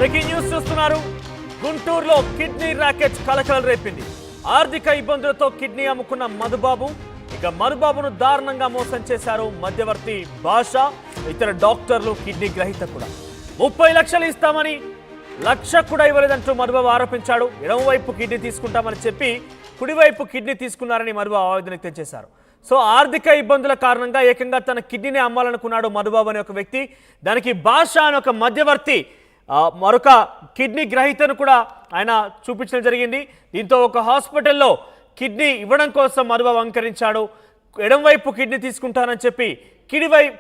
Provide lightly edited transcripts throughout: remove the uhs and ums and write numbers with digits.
Breaking news చూస్తున్నారు. గుంటూరులో kidney racket కలకలం రేపింది. ఆర్థిక ఇబ్బందులతో కిడ్నీ అమ్ముకున్న మధుబాబు, ఇక మధుబాబును దారుణంగా మోసం చేశారు మధ్యవర్తి భాష, ఇతర డాక్టర్లు, కిడ్నీ గ్రహీత కూడా. 30 లక్షలు ఇస్తామని లక్ష కూడా ఇవ్వలేదంటూ మధుబాబు ఆరోపించాడు. ఎడమవైపు కిడ్నీ తీసుకుంటామని చెప్పి కుడివైపు కిడ్నీ తీసుకున్నారని మధుబాబు ఆవేదన వ్యక్తం చేశారు. సో ఆర్థిక ఇబ్బందుల కారణంగా ఏకంగా తన కిడ్నీని అమ్మాలనుకున్నాడు మధుబాబు అనే ఒక వ్యక్తి. దానికి భాష అనే ఒక మధ్యవర్తి మరొక కిడ్నీ గ్రహీతను కూడా ఆయన చూపించడం జరిగింది. దీంతో ఒక హాస్పిటల్లో కిడ్నీ ఇవ్వడం కోసం మధుబాబు అంకరించాడు. ఎడంవైపు కిడ్నీ తీసుకుంటానని చెప్పి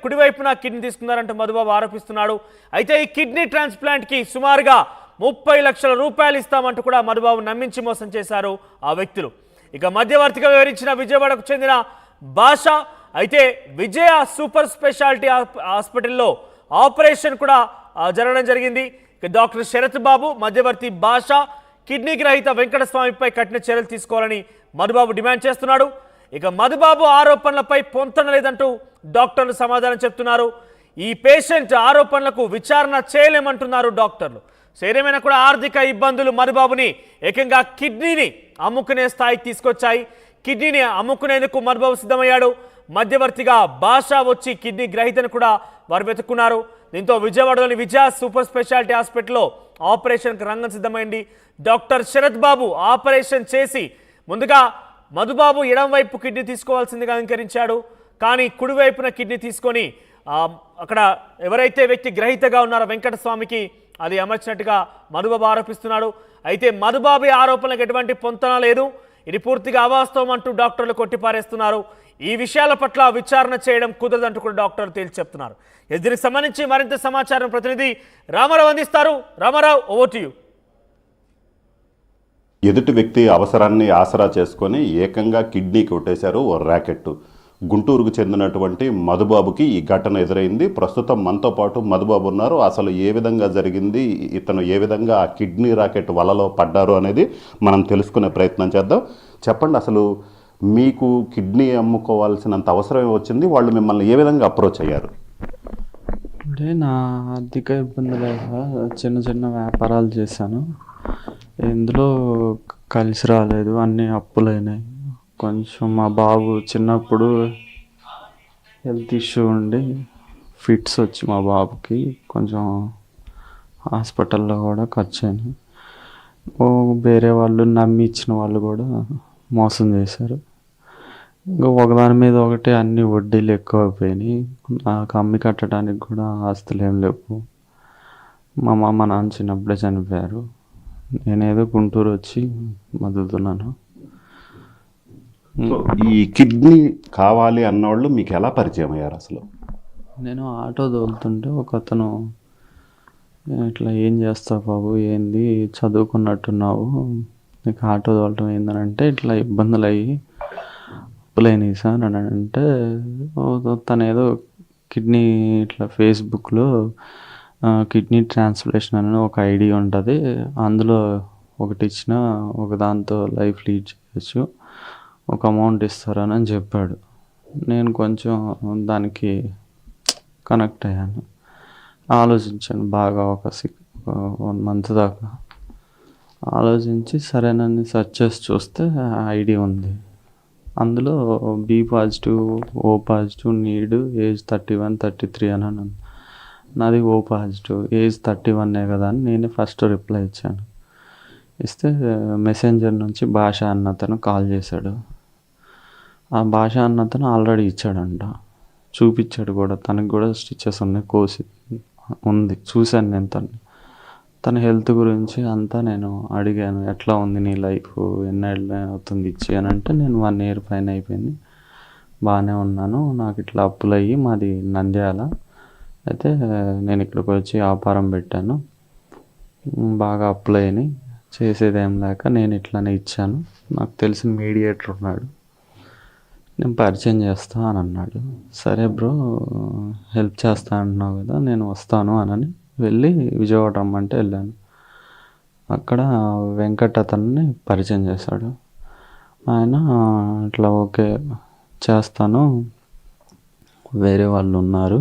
కుడివైపున కిడ్నీ తీసుకున్నారంటూ మధుబాబు ఆరోపిస్తున్నాడు. అయితే ఈ కిడ్నీ ట్రాన్స్ప్లాంట్కి సుమారుగా 30 లక్షల రూపాయలు ఇస్తామంటూ కూడా మధుబాబు నమ్మించి మోసం చేశారు ఆ వ్యక్తులు. ఇక మధ్యవర్తిగా వివరించిన విజయవాడకు చెందిన భాష, అయితే విజయ సూపర్ స్పెషాలిటీ హాస్పిటల్లో ఆపరేషన్ కూడా జరగడం జరిగింది. ఇక డాక్టర్ శరత్ బాబు, మధ్యవర్తి భాష, కిడ్నీ గ్రహీత వెంకటస్వామిపై కఠిన చర్యలు తీసుకోవాలని మధుబాబు డిమాండ్ చేస్తున్నాడు. ఇక మధుబాబు ఆరోపణలపై పొంతన లేదంటూ డాక్టర్లు సమాధానం చెప్తున్నారు. ఈ పేషెంట్ ఆరోపణలకు విచారణ చేయలేమంటున్నారు డాక్టర్లు. సో ఏదేమైనా కూడా ఆర్థిక ఇబ్బందులు మధుబాబుని ఏకంగా కిడ్నీని అమ్ముకునే స్థాయికి తీసుకొచ్చాయి. కిడ్నీని అమ్ముకునేందుకు మధుబాబు సిద్ధమయ్యాడు. మధ్యవర్తిగా భాష వచ్చి కిడ్నీ గ్రహీతను కూడా వారు వెతుక్కున్నారు. దీంతో విజయవాడలోని విజయ సూపర్ స్పెషాలిటీ హాస్పిటల్లో ఆపరేషన్కి రంగం సిద్ధమైంది. డాక్టర్ శరత్ బాబు ఆపరేషన్ చేసి ముందుగా మధుబాబు ఎడంవైపు కిడ్నీ తీసుకోవాల్సిందిగా అంగీకరించాడు. కానీ కుడివైపున కిడ్నీ తీసుకొని అక్కడ ఎవరైతే వ్యక్తి గ్రహీతగా ఉన్నారో వెంకటస్వామికి అది అమర్చినట్టుగా మధుబాబు ఆరోపిస్తున్నాడు. అయితే మధుబాబు ఆరోపణలకు ఎటువంటి పొంతన లేదు, ఇది పూర్తిగా అవాస్తవం అంటూ డాక్టర్లు కొట్టిపారేస్తున్నారు. ఈ విషయాల పట్ల విచారణ చేయడం కుదరదంటూ కూడా డాక్టర్లు తేల్చి చెప్తున్నారు. దీనికి సంబంధించి మరింత సమాచారం ప్రతినిధి రామారావు అందిస్తారు. Rama Rao, over to you. ఎదుటి వ్యక్తి అవసరాన్ని ఆసరా చేసుకొని ఏకంగా కిడ్నీ కొట్టేశారు ఓ ర్యాకెట్. గుంటూరుకు చెందినటువంటి మధుబాబుకి ఈ ఘటన ఎదురైంది. ప్రస్తుతం మనతో పాటు మధుబాబు ఉన్నారు. అసలు ఏ విధంగా జరిగింది, ఇతను ఏ విధంగా ఆ కిడ్నీ ర్యాకెట్ వలలో పడ్డారు అనేది మనం తెలుసుకునే ప్రయత్నం చేద్దాం. చెప్పండి, అసలు మీకు కిడ్నీ అమ్ముకోవాల్సినంత అవసరం వచ్చింది, వాళ్ళు మిమ్మల్ని ఏ విధంగా అప్రోచ్ అయ్యారు? అంటే నా ఆర్థిక ఇబ్బందుల చిన్న చిన్న వ్యాపారాలు చేశాను. ఇందులో కలిసి రాలేదు, అన్నీ అప్పులైనాయి. కొంచెం మా బాబు చిన్నప్పుడు హెల్త్ ఇష్యూ ఉండి ఫిట్స్ వచ్చి మా బాబుకి కొంచెం హాస్పిటల్లో కూడా ఖర్చు అయినాయి. వేరే వాళ్ళు నమ్మి ఇచ్చిన వాళ్ళు కూడా మోసం చేశారు. ఇంకా ఒకదాని మీద ఒకటి అన్ని వడ్డీలు ఎక్కువైపోయినాయి. నాకు అమ్మి కట్టడానికి కూడా ఆస్తులు ఏం లేవు. మా నాన్న చిన్నప్పుడే చనిపోయారు. నేనేదో గుంటూరు వచ్చి మదులుతున్నాను. ఈ కిడ్నీ కావాలి అన్నవాళ్ళు మీకు ఎలా పరిచయం అయ్యారు? అసలు నేను ఆటో తోలుతుంటే ఒక అతను, ఇట్లా ఏం చేస్తావు బాబు, ఏంది చదువుకున్నట్టున్నావు, నీకు ఆటో తోలటం ఏందనంటే ఇట్లా ఇబ్బందులు అయ్యి అప్పులైనవి సార్ అని అంటే, తను ఏదో కిడ్నీ ఇట్లా ఫేస్బుక్లో కిడ్నీ ట్రాన్స్ప్లాంటేషన్ అని ఒక ఐడి ఉంటుంది, అందులో ఒకటి ఇచ్చిన ఒక దాంతో లైఫ్ లీడ్ చేయొచ్చు, ఒక అమౌంట్ ఇస్తారని చెప్పాడు. నేను కొంచెం దానికి కనెక్ట్ అయ్యాను, ఆలోచించాను బాగా. ఒక 1 మంత్ దాకా ఆలోచించి సరేనని సెర్చ్ చేసి చూస్తే ఐడి ఉంది. అందులో B positive, O positive, need, age 31, 33 అని ఉంది. నాది ఓ పాజిటివ్, ఏజ్ 31 కదా అని నేను ఫస్ట్ రిప్లై ఇచ్చాను. ఇస్తే మెసెంజర్ నుంచి భాష అన్నతను కాల్ చేశాడు. ఆ భాష అన్నతను ఆల్రెడీ ఇచ్చాడంట, చూపించాడు కూడా. తనకు కూడా స్టిచెస్ ఉన్నాయి, కోసి ఉంది, చూశాను నేను. తన హెల్త్ గురించి అంతా నేను అడిగాను, ఎట్లా ఉంది నీ లైఫ్, ఎన్నేళ్ళు అవుతుంది ఇచ్చి అని అంటే, నేను 1 ఇయర్ పైన అయిపోయింది, బాగానే ఉన్నాను, నాకు ఇట్లా అప్పులు అయ్యి మాది నంద్యాల, అయితే నేను ఇక్కడికి వచ్చి వ్యాపారం పెట్టాను, బాగా అప్పులు అయినాయి, చేసేదేం లేక నేను ఇట్లానే ఇచ్చాను, నాకు తెలిసిన మీడియేటర్ ఉన్నాడు, నేను పరిచయం చేస్తా అని అన్నాడు. సరే బ్రో, హెల్ప్ చేస్తా అంటున్నావు కదా, నేను వస్తాను అని వెళ్ళి విజయవాడ రమ్మంటే వెళ్ళాను. అక్కడ వెంకట్ అతన్ని పరిచయం చేశాడు. ఆయన ఇట్లా ఓకే చేస్తాను, వేరే వాళ్ళు ఉన్నారు,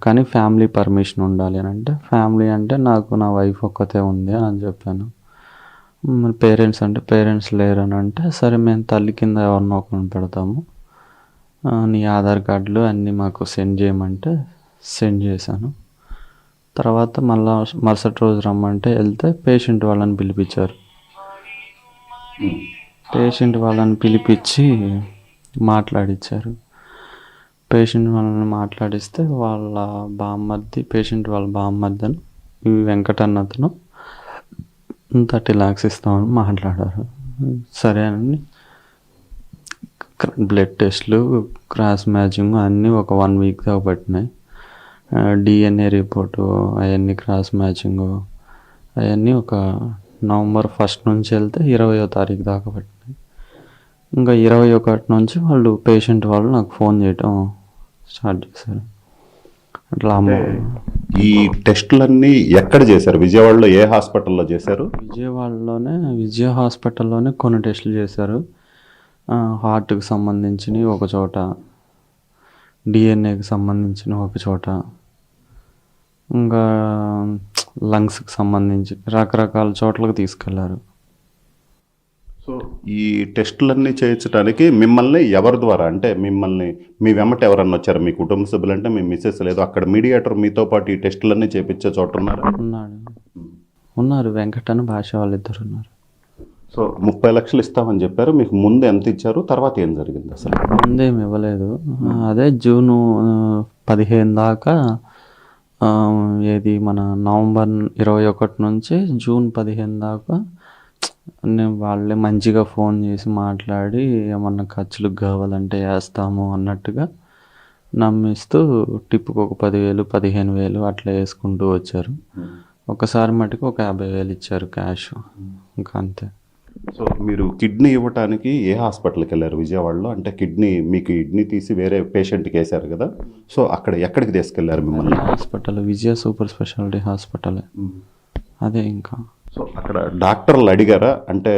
కానీ ఫ్యామిలీ పర్మిషన్ ఉండాలి అని అంటే, ఫ్యామిలీ అంటే నాకు నా వైఫ్ ఒక్కతే ఉంది అని చెప్పాను. మరి పేరెంట్స్ అంటే పేరెంట్స్ లేరని అంటే, సరే మేము తల్లి కింద ఎవరినో ఒకరిని పెడతాము, నీ ఆధార్ కార్డులు అన్నీ మాకు సెండ్ చేయమంటే సెండ్ చేశాను. తర్వాత మళ్ళా మరుసటి రోజు రమ్మంటే వెళ్తే పేషెంట్ వాళ్ళని పిలిపించారు. పేషెంట్ వాళ్ళని పిలిపించి మాట్లాడించారు. పేషెంట్ వాళ్ళని మాట్లాడిస్తే వాళ్ళ బామ్మర్ది, పేషెంట్ వాళ్ళ బామ్మర్ది అని ఈ వెంకటన్న అతను 30 lakhs ఇస్తామని మాట్లాడారు. సరే అని బ్లడ్ టెస్ట్లు, క్రాస్ మ్యాచింగ్ అన్నీ ఒక 1 week దాకా పట్టినాయి. DNA రిపోర్టు అవన్నీ క్రాస్ మ్యాచింగ్ అవన్నీ ఒక November 1st నుంచి వెళ్తే 20వ తారీఖు దాకా పట్టినాయి. ఇంకా 21 నుంచి వాళ్ళు పేషెంట్ వాళ్ళు నాకు ఫోన్ చేయటం స్టార్ట్ చేశారు. అట్లా ఈ టెస్టులన్నీ ఎక్కడ చేశారు? విజయవాడలో ఏ హాస్పిటల్లో చేశారు? విజయ హాస్పిటల్లోనే కొన్ని టెస్టులు చేశారు. హార్ట్కి సంబంధించినవి ఒక చోట, డిఎన్ఏకి సంబంధించిన ఒక చోట, ఇంకా లంగ్స్కి సంబంధించి రకరకాల చోట్లకు తీసుకెళ్లారు. సో ఈ టెస్టులన్నీ చేయించడానికి మిమ్మల్ని ఎవరి ద్వారా, అంటే మిమ్మల్ని మీ వెంబట ఎవరన్నా వచ్చారు? మీ కుటుంబ సభ్యులు అంటే మీ మిస్సెస్ లేదు, అక్కడ మీడియేటర్ మీతో పాటు ఈ టెస్టులన్నీ చేయించే చోట ఉన్నారు. వెంకటన్న భాష వాళ్ళిద్దరు ఉన్నారు. సో 30 లక్షలు ఇస్తామని చెప్పారు. మీకు ముందు ఎంత ఇచ్చారు, తర్వాత ఏం జరిగింది? అసలు ముందేమి ఇవ్వలేదు. అదే జూన్ 15 దాకా, ఏది మన November 21 నుంచి జూన్ 15 దాకా వాళ్ళే మంచిగా ఫోన్ చేసి మాట్లాడి ఏమన్నా ఖర్చులకు కావాలంటే వేస్తాము అన్నట్టుగా నమ్మిస్తూ టిప్పుకు ఒక 10,000 15,000 అట్లా వేసుకుంటూ వచ్చారు. ఒకసారి మటుకు ఒక 50,000 ఇచ్చారు క్యాష్, ఇంకా అంతే. సో మీరు కిడ్నీ ఇవ్వటానికి ఏ హాస్పిటల్కి వెళ్ళారు విజయవాడలో? అంటే మీకు కిడ్నీ తీసి వేరే పేషెంట్కి వేశారు కదా, సో అక్కడ ఎక్కడికి తీసుకెళ్లారు మిమ్మల్ని? హాస్పిటల్ విజయ సూపర్ స్పెషాలిటీ హాస్పిటల్. అదే ఇంకా సో అక్కడ డాక్టర్లు అడిగారా, అంటే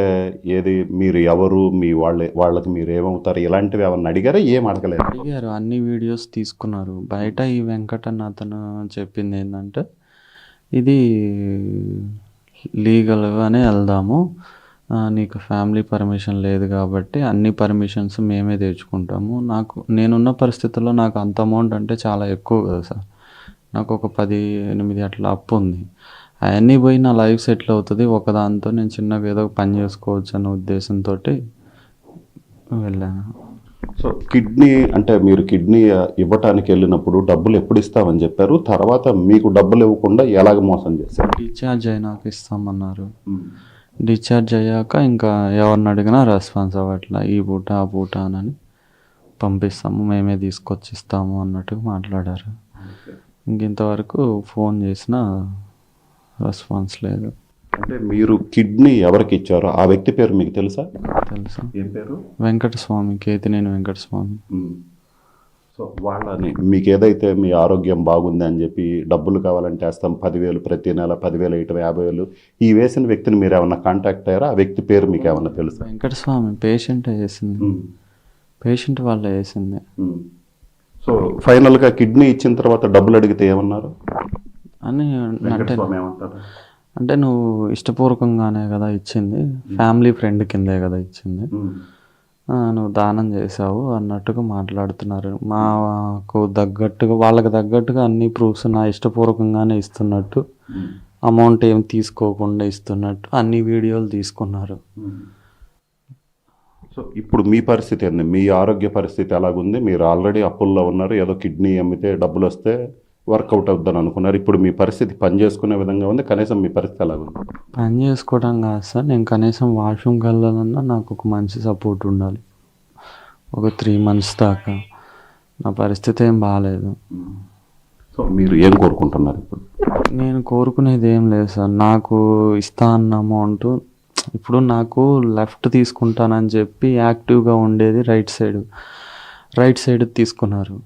ఏది మీరు ఎవరు, మీ వాళ్ళకి మీరు ఏమవుతారు, ఇలాంటివి ఏమన్నా అడిగారా? ఏం అడగలేదు? అడిగారు, అన్ని వీడియోస్ తీసుకున్నారు. బయట ఈ వెంకటన్న అతను చెప్పింది ఏంటంటే, ఇది లీగల్గానే వెళ్దాము, నీకు ఫ్యామిలీ పర్మిషన్ లేదు కాబట్టి అన్ని పర్మిషన్స్ మేమే తెచ్చుకుంటాము. నేనున్న పరిస్థితుల్లో నాకు అంత అమౌంట్ అంటే చాలా ఎక్కువ కదా సార్, నాకు ఒక 18 అట్లా అప్పు ఉంది. అవన్నీ పోయి నా లైఫ్ సెటిల్ అవుతుంది, ఒకదాంతో నేను చిన్నగా ఏదో పని చేసుకోవచ్చు అన్న ఉద్దేశంతో వెళ్ళాను. సో మీరు కిడ్నీ ఇవ్వటానికి వెళ్ళినప్పుడు డబ్బులు ఎప్పుడు ఇస్తామని చెప్పారు? తర్వాత మీకు డబ్బులు ఇవ్వకుండా ఎలాగ మోసం చేశారు? డిశ్చార్జ్ అయినాక ఇస్తామన్నారు. డిశ్చార్జ్ అయ్యాక ఇంకా ఎవరిని అడిగినా రెస్పాన్స్ అవ్వట్లా, ఈ పూట ఆ పూట అని పంపిస్తాము, మేమే తీసుకొచ్చి ఇస్తాము అన్నట్టుగా మాట్లాడారు. ఇంతవరకు ఫోన్ చేసినా రెస్పాన్స్ లేదు. అంటే మీరు కిడ్నీ ఎవరికి ఇచ్చారో ఆ వ్యక్తి పేరు మీకు తెలుసా? తెలుసా? ఏం పేరు? వెంకటస్వామి, కేతినేని వెంకటస్వామి. సో వాళ్ళని మీకు ఏదైతే మీ ఆరోగ్యం బాగుంది అని చెప్పి డబ్బులు కావాలంటే వేస్తాం 10,000 ప్రతి నెల 10,000 ఇటు 50,000 ఈ వేసిన వ్యక్తిని మీరు ఏమన్నా కాంటాక్ట్ అయ్యారా? ఆ వ్యక్తి పేరు మీకు ఏమన్నా తెలుసా? వెంకటస్వామి పేషెంట్ వేసింది, పేషెంట్ వాళ్ళే వేసింది. సో ఫైనల్గా కిడ్నీ ఇచ్చిన తర్వాత డబ్బులు అడిగితే ఏమన్నారు అని అంటే, నువ్వు ఇష్టపూర్వకంగానే కదా ఇచ్చింది, ఫ్యామిలీ ఫ్రెండ్ కిందే కదా ఇచ్చింది, నువ్వు దానం చేసావు అన్నట్టుగా మాట్లాడుతున్నారు. మాకు తగ్గట్టుగా, వాళ్ళకి తగ్గట్టుగా అన్ని ప్రూఫ్స్ నా ఇష్టపూర్వకంగానే ఇస్తున్నట్టు, అమౌంట్ ఏం తీసుకోకుండా ఇస్తున్నట్టు అన్ని వీడియోలు తీసుకున్నారు. సో ఇప్పుడు మీ పరిస్థితి ఏంది? మీ ఆరోగ్య పరిస్థితి ఎలాగుంది? మీరు ఆల్రెడీ అప్పుల్లో ఉన్నారు, ఏదో కిడ్నీ అమ్మితే డబ్బులు వస్తే వర్కౌట్ అవుద్దని అనుకున్నారు. ఇప్పుడు మీ పరిస్థితి పని చేసుకునే విధంగా ఉంది, కనీసం మీ పరిస్థితి ఎలాగుంది? పని చేసుకోవడం కాదు సార్, నేను కనీసం వాష్రూమ్కి వెళ్ళాలన్నా నాకు ఒక మంచి సపోర్ట్ ఉండాలి. ఒక 3 months దాకా నా పరిస్థితి ఏం బాగాలేదు. సో మీరు ఏం కోరుకుంటున్నారు ఇప్పుడు? నేను కోరుకునేది ఏం లేదు సార్, నాకు ఇస్తా అన్న అమౌంట్, ఇప్పుడు నాకు లెఫ్ట్ తీసుకుంటానని చెప్పి యాక్టివ్గా ఉండేది రైట్ సైడ్ తీసుకున్నారు.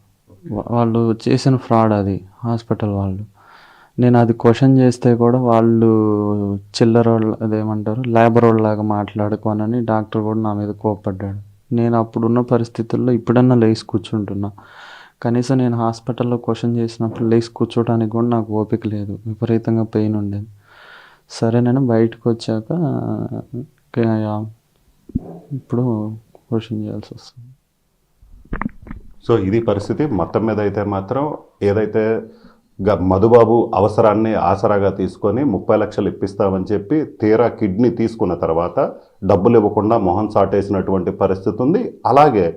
వాళ్ళు చేసిన ఫ్రాడ్ అది, హాస్పిటల్ వాళ్ళు. నేను అది క్వశ్చన్ చేస్తే కూడా వాళ్ళు చిల్లర అదేమంటారు లేబర్ వాళ్ళలాగా మాట్లాడుకోనని డాక్టర్ కూడా నా మీద కోప్పడ్డాడు. నేను అప్పుడున్న పరిస్థితుల్లో ఇప్పుడన్నా లేచి కూర్చుంటున్నా, కనీసం నేను హాస్పిటల్లో క్వశ్చన్ చేసినప్పుడు లేచి కూర్చోడానికి కూడా నాకు ఓపిక లేదు, విపరీతంగా పెయిన్ ఉండేది. సరే నేను బయటకు వచ్చాక ఇప్పుడు క్వశ్చన్ చేయాల్సి వస్తుంది. సో ఇది పరిస్థితి. మొత్తం మీద అయితే మాత్రం ఏదైతే మధుబాబు అవసరాన్ని ఆసరాగా తీసుకొని 30 లక్షలు ఇప్పిస్తామని చెప్పి తీరా కిడ్నీ తీసుకున్న తర్వాత డబ్బులు ఇవ్వకుండా మొహం చాటేసినటువంటి పరిస్థితి ఉంది. అలాగే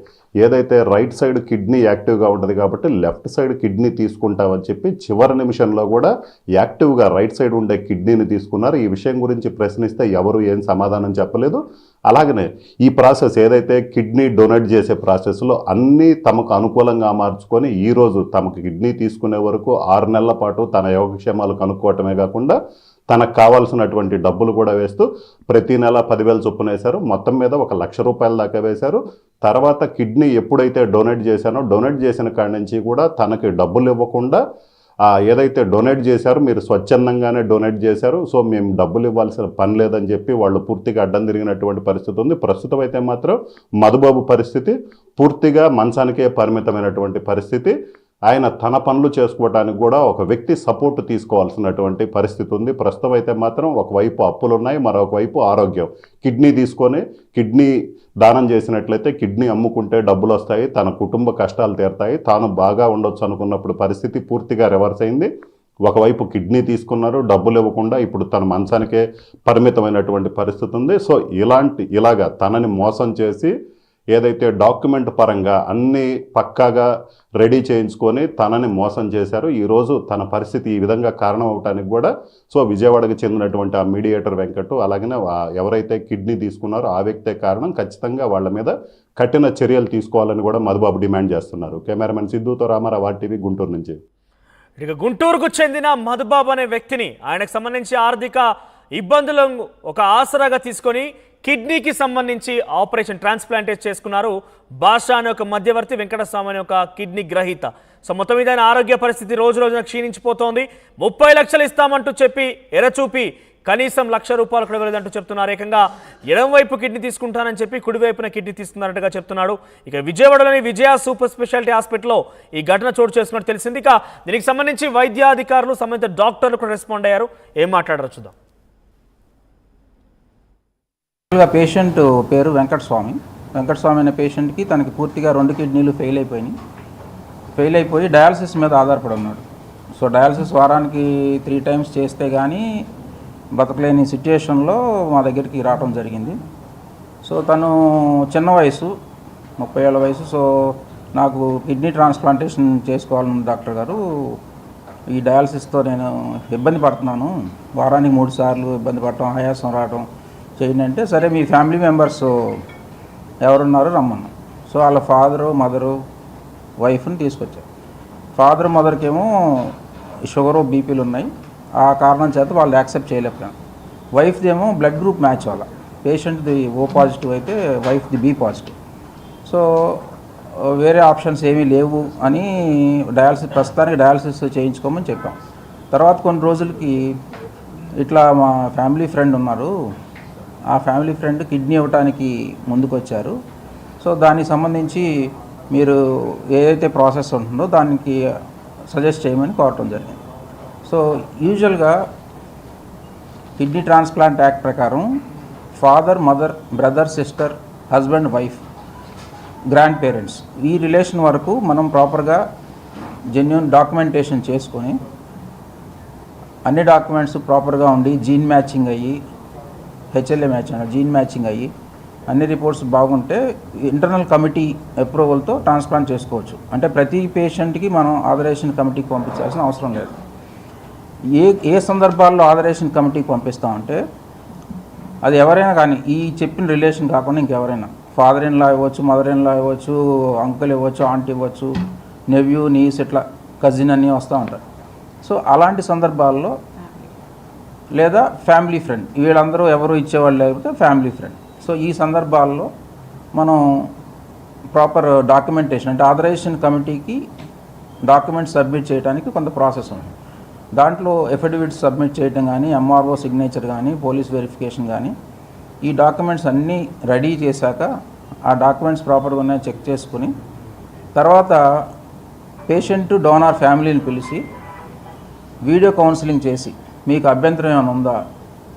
ఏదైతే రైట్ సైడ్ కిడ్నీ యాక్టివ్గా ఉంటుంది కాబట్టి లెఫ్ట్ సైడ్ కిడ్నీ తీసుకుంటామని చెప్పి చివరి నిమిషంలో కూడా యాక్టివ్గా రైట్ సైడ్ ఉండే కిడ్నీని తీసుకున్నారు. ఈ విషయం గురించి ప్రశ్నిస్తే ఎవరు ఏం సమాధానం చెప్పలేదు. అలాగనే ఈ ప్రాసెస్ ఏదైతే కిడ్నీ డొనేట్ చేసే ప్రాసెస్లో అన్నీ తమకు అనుకూలంగా మార్చుకొని ఈరోజు తమకు కిడ్నీ తీసుకునే వరకు 6 నెలల పాటు తన యోగక్షేమాలు కనుక్కోవటమే కాకుండా తనకు కావాల్సినటువంటి డబ్బులు కూడా వేస్తూ ప్రతి నెల 10,000 చొప్పున వేశారు. మొత్తం మీద 1,00,000 రూపాయల దాకా వేశారు. తర్వాత కిడ్నీ ఎప్పుడైతే డొనేట్ చేశానో డొనేట్ చేసిన కాడి నుంచి కూడా తనకి డబ్బులు ఇవ్వకుండా ఏదైతే డొనేట్ చేశారో మీరు స్వచ్ఛందంగానే డొనేట్ చేశారు, సో మేము డబ్బులు ఇవ్వాల్సిన పని లేదని చెప్పి వాళ్ళు పూర్తిగా అడ్డం తిరిగినటువంటి పరిస్థితి ఉంది. ప్రస్తుతం అయితే మాత్రం మధుబాబు పరిస్థితి పూర్తిగా మంచానికే పరిమితమైనటువంటి పరిస్థితి. ఆయన తన పనులు చేసుకోవడానికి కూడా ఒక వ్యక్తి సపోర్ట్ తీసుకోవాల్సినటువంటి పరిస్థితి ఉంది. ప్రస్తుతం అయితే మాత్రం ఒకవైపు అప్పులు ఉన్నాయి, మరొక వైపు ఆరోగ్యం. కిడ్నీ తీసుకొని కిడ్నీ దానం చేసినట్లయితే కిడ్నీ అమ్ముకుంటే డబ్బులు వస్తాయి, తన కుటుంబ కష్టాలు తీరుతాయి, తాను బాగా ఉండొచ్చు అనుకున్నప్పుడు పరిస్థితి పూర్తిగా రివర్స్ అయింది. ఒకవైపు కిడ్నీ తీసుకున్నారు, డబ్బులు ఇవ్వకుండా ఇప్పుడు తన మంచానికే పరిమితమైనటువంటి పరిస్థితి ఉంది. సో ఇలాగా తనని మోసం చేసి ఏదైతే డాక్యుమెంట్ పరంగా అన్నీ పక్కాగా రెడీ చేయించుకొని తనని మోసం చేశారు. ఈరోజు తన పరిస్థితి ఈ విధంగా కారణం అవడానికి కూడా సో విజయవాడకు చెందినటువంటి ఆ మీడియేటర్ వెంకట్ అలాగనే ఎవరైతే కిడ్నీ తీసుకున్నారో ఆ వ్యక్తే కారణం. ఖచ్చితంగా వాళ్ళ మీద కఠిన చర్యలు తీసుకోవాలని కూడా మధుబాబు డిమాండ్ చేస్తున్నారు. కెమెరామెన్ సిద్ధుతో రామారావు, ఆర్టీవీ, గుంటూరు నుంచి. ఇక గుంటూరుకు చెందిన మధుబాబు అనే వ్యక్తిని ఆయనకు సంబంధించి ఆర్థిక ఇబ్బందులను ఒక ఆసరాగా తీసుకొని కిడ్నీకి సంబంధించి ఆపరేషన్ ట్రాన్స్ప్లాంటేట్ చేసుకున్నారు. భాషా అనే ఒక మధ్యవర్తి, వెంకటస్వామి అనే ఒక కిడ్నీ గ్రహీత. సో మొత్తం మీద ఆయన ఆరోగ్య పరిస్థితి రోజు రోజున క్షీణించిపోతోంది. 30 లక్షలు ఇస్తామంటూ చెప్పి ఎరచూపి కనీసం ₹1,00,000 కూడా ఇవ్వలేదంటూ చెప్తున్నారు. ఏకంగా ఎడమవైపు కిడ్నీ తీసుకుంటానని చెప్పి కుడివైపున కిడ్నీ తీసుకున్నారట్టుగా చెప్తున్నాడు. ఇక విజయవాడలోని విజయ సూపర్ స్పెషాలిటీ హాస్పిటల్లో ఈ ఘటన చోటు చేసుకున్నట్టు తెలిసింది. ఇక దీనికి సంబంధించి వైద్యాధికారులు, సంబంధిత డాక్టర్లు కూడా రెస్పాండ్ అయ్యారు. ఏం మాట్లాడారు చూద్దాం. పేషెంట్ పేరు వెంకటస్వామి. వెంకటస్వామి అనే పేషెంట్కి తనకి పూర్తిగా 2 కిడ్నీలు ఫెయిల్ అయిపోయి డయాలసిస్ మీద ఆధారపడి ఉన్నాడు. సో డయాలసిస్ వారానికి 3 టైమ్స్ చేస్తే కానీ బతకలేని సిచ్యుయేషన్లో మా దగ్గరికి రావడం జరిగింది. సో తను చిన్న వయసు, 30 ఏళ్ళ వయసు. సో నాకు కిడ్నీ ట్రాన్స్ప్లాంటేషన్ చేసుకోవాలని డాక్టర్ గారు, ఈ డయాలసిస్తో నేను ఇబ్బంది పడుతున్నాను, వారానికి 3 సార్లు ఇబ్బంది పడటం, ఆయాసం రావడం చేయండి అంటే, సరే మీ ఫ్యామిలీ మెంబర్స్ ఎవరున్నారో రమ్మన్నా. సో వాళ్ళ ఫాదరు, మదరు, వైఫ్ని తీసుకొచ్చారు. ఫాదర్, మదర్కేమో షుగరు, బీపీలు ఉన్నాయి. ఆ కారణం చేత వాళ్ళు యాక్సెప్ట్ చేయలేకపోయాను. వైఫ్ది ఏమో బ్లడ్ గ్రూప్ మ్యాచ్ వల్ల, పేషెంట్ది O పాజిటివ్ అయితే వైఫ్ది B పాజిటివ్. సో వేరే ఆప్షన్స్ ఏమీ లేవు అని ప్రస్తుతానికి డయాలసిస్ చేయించుకోమని చెప్పాం. తర్వాత కొన్ని రోజులకి ఇట్లా మా ఫ్యామిలీ ఫ్రెండ్ ఉన్నారు, ఆ ఫ్యామిలీ ఫ్రెండ్ కిడ్నీ ఇవ్వడానికి ముందుకు వచ్చారు. సో దానికి సంబంధించి మీరు ఏదైతే ప్రాసెస్ ఉంటుందో దానికి సజెస్ట్ చేయమని కోరటం జరిగింది. సో యూజువల్గా కిడ్నీ ట్రాన్స్ప్లాంట్ యాక్ట్ ప్రకారం father, mother, brother, sister, husband, wife, grand parents ఈ రిలేషన్ వరకు మనం ప్రాపర్గా జెన్యూన్ డాక్యుమెంటేషన్ చేసుకొని అన్ని డాక్యుమెంట్స్ ప్రాపర్గా ఉండి జీన్ మ్యాచింగ్ అయ్యి, HLA మ్యాచింగ్, జీన్ మ్యాచింగ్ అయ్యి అన్ని రిపోర్ట్స్ బాగుంటే ఇంటర్నల్ కమిటీ అప్రూవల్తో ట్రాన్స్ప్లాంట్ చేసుకోవచ్చు. అంటే ప్రతి పేషెంట్కి మనం ఆథరైజేషన్ కమిటీకి పంపించాల్సిన అవసరం లేదు. ఏ సందర్భాల్లో ఆథరైజేషన్ కమిటీకి పంపిస్తామంటే అది ఎవరైనా కానీ, ఈ చెప్పిన రిలేషన్ కాకుండా ఇంకెవరైనా, ఫాదర్ ఇన్ లా ఇవ్వచ్చు, మదర్ ఇన్ లా ఇవ్వచ్చు, అంకుల్ ఇవ్వచ్చు, ఆంటీ ఇవ్వచ్చు, నెవ్యూ, నీస్, ఇట్లా కజిన్ అన్నీ వస్తూ ఉంటారు. సో అలాంటి సందర్భాల్లో లేదా ఫ్యామిలీ ఫ్రెండ్, వీళ్ళందరూ ఎవరు ఇచ్చేవాళ్ళు లేకపోతే ఫ్యామిలీ ఫ్రెండ్. సో ఈ సందర్భాల్లో మనం ప్రాపర్ డాక్యుమెంటేషన్, అంటే ఆథరైజేషన్ కమిటీకి డాక్యుమెంట్స్ సబ్మిట్ చేయడానికి కొంత ప్రాసెస్ ఉంది. దాంట్లో ఎఫిడవిట్స్ సబ్మిట్ చేయడం కానీ, MRO సిగ్నేచర్ కానీ, పోలీస్ వెరిఫికేషన్ కానీ, ఈ డాక్యుమెంట్స్ అన్నీ రెడీ చేశాక ఆ డాక్యుమెంట్స్ ప్రాపర్గా ఉన్నాయో చెక్ చేసుకుని తర్వాత పేషెంట్ డోనార్ ఫ్యామిలీని పిలిచి వీడియో కౌన్సిలింగ్ చేసి మీకు అభ్యంతరం ఏమైనా ఉందా,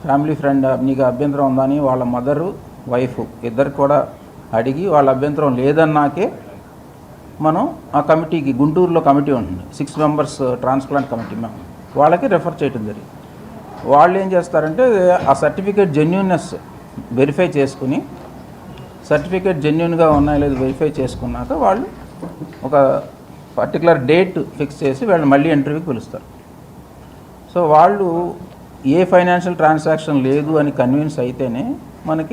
ఫ్యామిలీ ఫ్రెండ్ నీకు అభ్యంతరం ఉందా అని వాళ్ళ మదరు వైఫ్ ఇద్దరు కూడా అడిగి వాళ్ళ అభ్యంతరం లేదన్నాకే మనం ఆ కమిటీకి, గుంటూరులో కమిటీ ఉంటుంది 6 మెంబర్స్ ట్రాన్స్ప్లాంట్ కమిటీ, మేము వాళ్ళకి రెఫర్ చేయడం జరిగింది. వాళ్ళు ఏం చేస్తారంటే ఆ సర్టిఫికేట్ జెన్యూన్నెస్ వెరిఫై చేసుకుని, సర్టిఫికేట్ జెన్యూన్గా ఉన్నాయో లేదు వెరిఫై చేసుకున్నాక వాళ్ళు ఒక పర్టికులర్ డేట్ ఫిక్స్ చేసి వాళ్ళు మళ్ళీ ఇంటర్వ్యూకి పిలుస్తారు. సో వాళ్ళు ఏ ఫైనాన్షియల్ ట్రాన్సాక్షన్ లేదు అని కన్విన్స్ అయితేనే మనకి